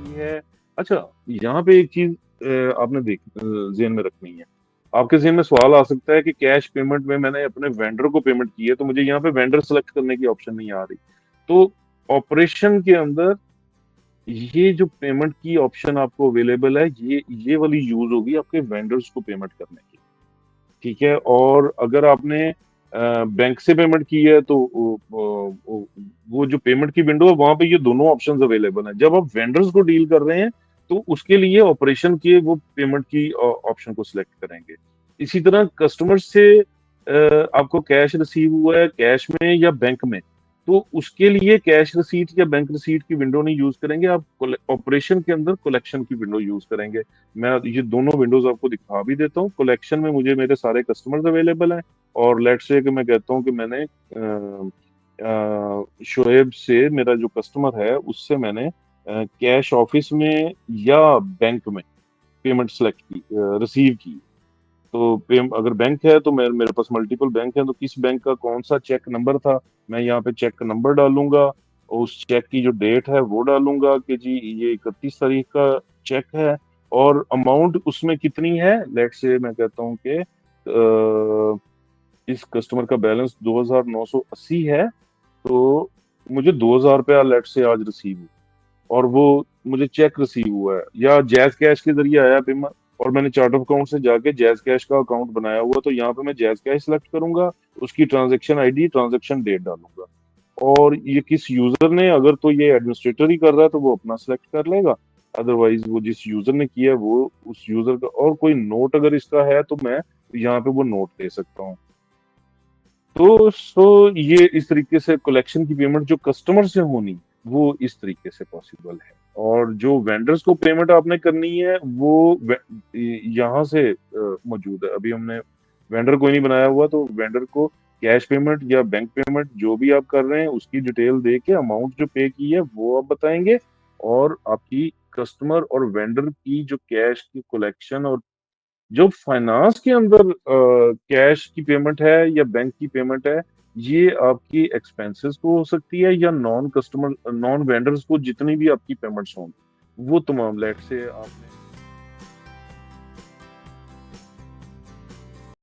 की है। अच्छा, यहाँ पे एक चीज आपने ज़हन में रखनी है। आपके ज़हन में सवाल आ सकता है कि कैश पेमेंट में मैंने अपने वेंडर को पेमेंट की है, तो मुझे यहाँ पे वेंडर सेलेक्ट करने की ऑप्शन नहीं आ रही। तो ऑपरेशन के अंदर ये जो पेमेंट की ऑप्शन आपको अवेलेबल है, ये वाली यूज होगी आपके वेंडर्स को पेमेंट करने की। ठीक है। और अगर आपने बैंक से पेमेंट की है तो वो जो पेमेंट की विंडो है वहां पे ये दोनों ऑप्शंस अवेलेबल हैं। जब आप वेंडर्स को डील कर रहे हैं तो उसके लिए ऑपरेशन के वो पेमेंट की ऑप्शन को सिलेक्ट करेंगे। इसी तरह कस्टमर से आपको कैश रिसीव हुआ है कैश में या बैंक में, तो उसके लिए कैश रिसीट या बैंक रिसीट की विंडो नहीं यूज करेंगे आप, ऑपरेशन के अंदर कलेक्शन की विंडो यूज करेंगे। मैं ये दोनों विंडोज आपको दिखा भी देता हूँ। कलेक्शन में मुझे मेरे सारे कस्टमर्स अवेलेबल हैं, और लेट्स से कि मैं कहता हूँ कि मैंने शोएब से, मेरा जो कस्टमर है उससे मैंने कैश ऑफिस में या बैंक में पेमेंट सेलेक्ट की, रिसीव की। तो अगर बैंक है तो मेरे पास मल्टीपल बैंक है, तो किस बैंक का कौन सा चेक नंबर था, मैं यहाँ पे चेक का नंबर डालूंगा और उस चेक की जो डेट है वो डालूंगा कि जी ये 31 तारीख का चेक है, और अमाउंट उसमें कितनी है। लेट से मैं कहता हूँ कि इस कस्टमर का बैलेंस 2980 है, तो मुझे 2000 रुपया लेट से आज रिसीव हुआ, और वो मुझे चेक रिसीव हुआ है या जैज कैश के जरिए आया पेमेंट, और मैंने चार्ट ऑफ अकाउंट से जाके जैज कैश का अकाउंट बनाया हुआ, तो यहाँ पे मैं जैज कैश सेलेक्ट करूंगा, उसकी ट्रांजैक्शन आईडी ट्रांजैक्शन डेट डालूंगा। और ये किस यूजर ने, अगर तो ये एडमिनिस्ट्रेटर ही कर रहा है तो वो अपना सेलेक्ट कर लेगा, अदरवाइज वो जिस यूजर ने किया है वो उस यूजर का। और कोई नोट अगर इसका है तो मैं यहाँ पे वो नोट दे सकता हूँ। तो ये इस तरीके से कलेक्शन की पेमेंट जो कस्टमर से होनी, वो इस तरीके से पॉसिबल है। और जो वेंडर्स को पेमेंट आपने करनी है वो यहाँ से मौजूद है। अभी हमने वेंडर कोई नहीं बनाया हुआ, तो वेंडर को कैश पेमेंट या बैंक पेमेंट जो भी आप कर रहे हैं उसकी डिटेल दे के अमाउंट जो पे की है वो आप बताएंगे, और आपकी कस्टमर और वेंडर की जो कैश की कलेक्शन, और जो फाइनेंस के अंदर कैश की पेमेंट है या बैंक की पेमेंट है, ये आपकी एक्सपेंसेस को हो सकती है या नॉन वेंडर्स को जितनी भी आपकी पेमेंट्स होंगी वो तमाम लेट से आपने